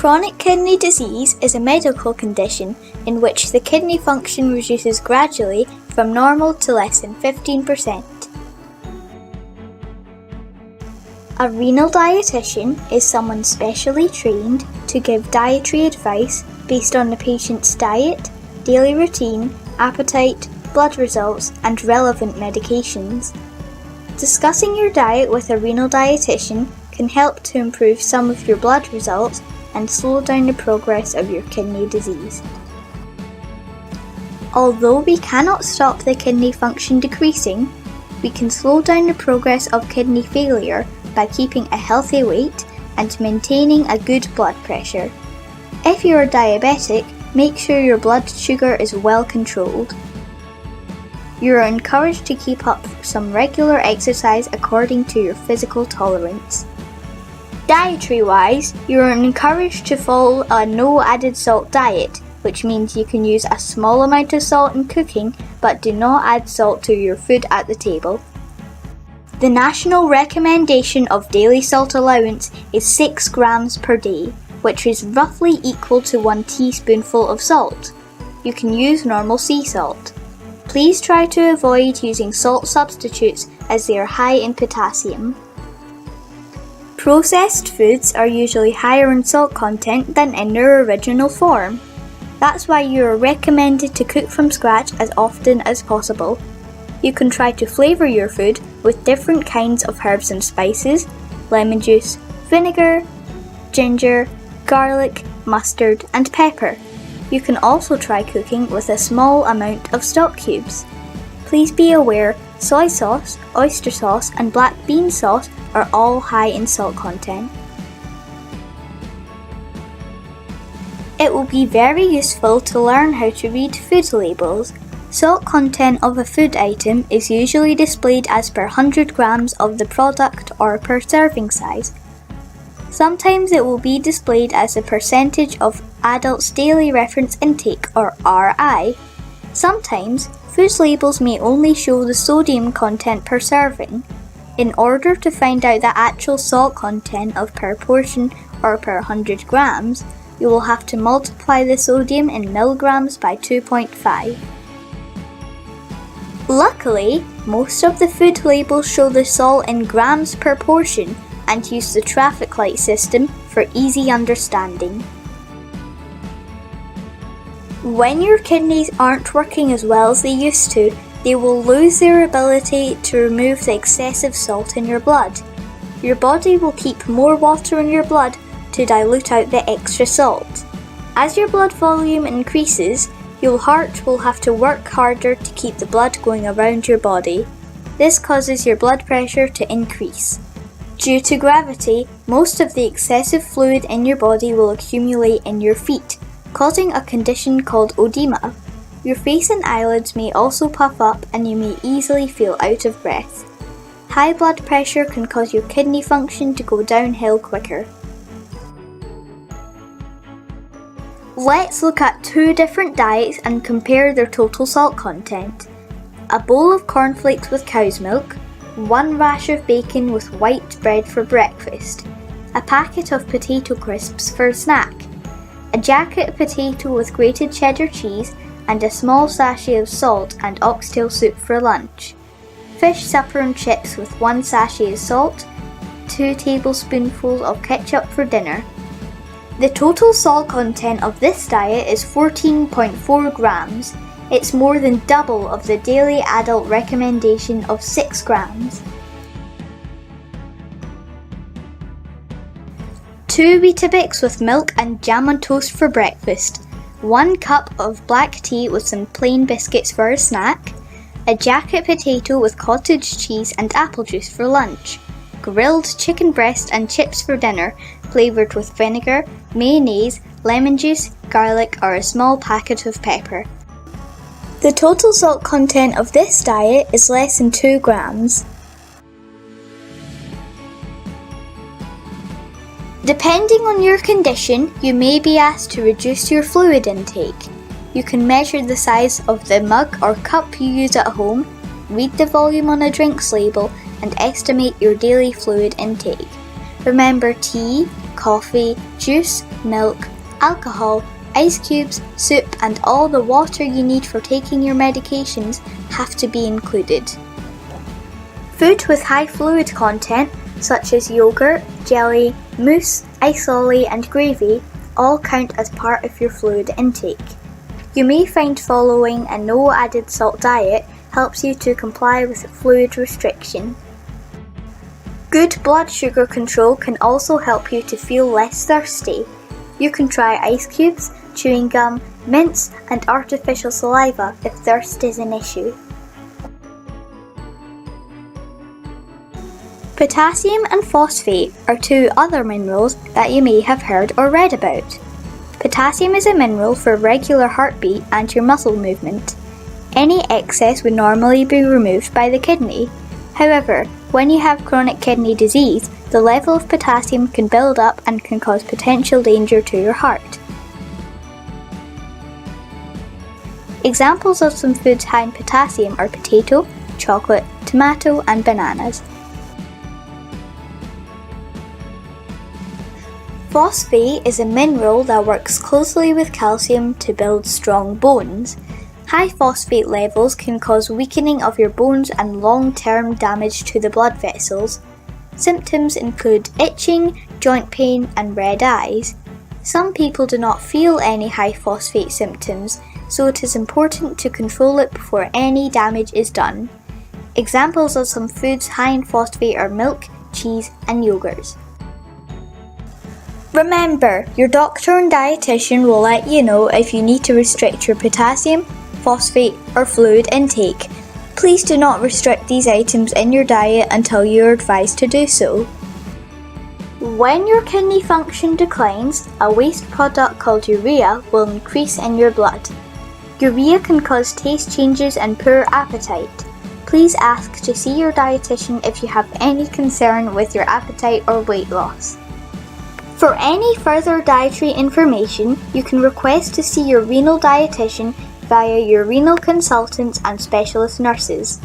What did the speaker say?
Chronic kidney disease is a medical condition in which the kidney function reduces gradually from normal to less than 15%. A renal dietitian is someone specially trained to give dietary advice based on the patient's diet, daily routine, appetite, blood results, and relevant medications. Discussing your diet with a renal dietitian can help to improve some of your blood results and slow down the progress of your kidney disease. Although we cannot stop the kidney function decreasing, we can slow down the progress of kidney failure by keeping a healthy weight and maintaining a good blood pressure. If you are diabetic, make sure your blood sugar is well controlled. You are encouraged to keep up some regular exercise according to your physical tolerance. Dietary-wise, you are encouraged to follow a no added salt diet, which means you can use a small amount of salt in cooking but do not add salt to your food at the table. The national recommendation of daily salt allowance is 6 grams per day, which is roughly equal to 1 teaspoonful of salt. You can use normal sea salt. Please try to avoid using salt substitutes as they are high in potassium. Processed foods are usually higher in salt content than in their original form. That's why you are recommended to cook from scratch as often as possible. You can try to flavour your food with different kinds of herbs and spices, lemon juice, vinegar, ginger, garlic, mustard and pepper. You can also try cooking with a small amount of stock cubes. Please be aware, soy sauce, oyster sauce and black bean sauce are all high in salt content. It will be very useful to learn how to read food labels. Salt content of a food item is usually displayed as per 100 grams of the product or per serving size. Sometimes it will be displayed as a percentage of adults' daily reference intake or RI. Sometimes food labels may only show the sodium content per serving. In order to find out the actual salt content of per portion or per 100 grams, you will have to multiply the sodium in milligrams by 2.5. Luckily, most of the food labels show the salt in grams per portion and use the traffic light system for easy understanding. When your kidneys aren't working as well as they used to, they will lose their ability to remove the excessive salt in your blood. Your body will keep more water in your blood to dilute out the extra salt. As your blood volume increases, your heart will have to work harder to keep the blood going around your body. This causes your blood pressure to increase. Due to gravity, most of the excessive fluid in your body will accumulate in your feet, causing a condition called oedema. Your face and eyelids may also puff up and you may easily feel out of breath. High blood pressure can cause your kidney function to go downhill quicker. Let's look at 2 different diets and compare their total salt content. A bowl of cornflakes with cow's milk, 1 rash of bacon with white bread for breakfast, a packet of potato crisps for a snack, a jacket potato with grated cheddar cheese and a small sachet of salt and oxtail soup for lunch, fish supper and chips with 1 sachet of salt, 2 tablespoonfuls of ketchup for dinner. The total salt content of this diet is 14.4 grams. It's more than double of the daily adult recommendation of 6 grams. 2 Weetabix with milk and jam on toast for breakfast, 1 cup of black tea with some plain biscuits for a snack, a jacket potato with cottage cheese and apple juice for lunch, grilled chicken breast and chips for dinner, flavoured with vinegar, mayonnaise, lemon juice, garlic or a small packet of pepper. The total salt content of this diet is less than 2 grams. Depending on your condition, you may be asked to reduce your fluid intake. You can measure the size of the mug or cup you use at home, read the volume on a drinks label and estimate your daily fluid intake. Remember, tea, coffee, juice, milk, alcohol, ice cubes, soup, and all the water you need for taking your medications have to be included. Food with high fluid content, such as yogurt, jelly, mousse, ice lolly, and gravy, all count as part of your fluid intake. You may find following a no added salt diet helps you to comply with fluid restriction. Good blood sugar control can also help you to feel less thirsty. You can try ice cubes, chewing gum, mints, and artificial saliva if thirst is an issue. Potassium and phosphate are two other minerals that you may have heard or read about. Potassium is a mineral for regular heartbeat and your muscle movement. Any excess would normally be removed by the kidney. However, when you have chronic kidney disease, the level of potassium can build up and can cause potential danger to your heart. Examples of some foods high in potassium are potato, chocolate, tomato, and bananas. Phosphate is a mineral that works closely with calcium to build strong bones. High phosphate levels can cause weakening of your bones and long-term damage to the blood vessels. Symptoms include itching, joint pain, and red eyes. Some people do not feel any high phosphate symptoms, so it is important to control it before any damage is done. Examples of some foods high in phosphate are milk, cheese, and yogurts. Remember, your doctor and dietitian will let you know if you need to restrict your potassium, phosphate, or fluid intake. Please do not restrict these items in your diet until you are advised to do so. When your kidney function declines, a waste product called urea will increase in your blood. Urea can cause taste changes and poor appetite. Please ask to see your dietitian if you have any concern with your appetite or weight loss. For any further dietary information, you can request to see your renal dietitian via your renal consultants and specialist nurses.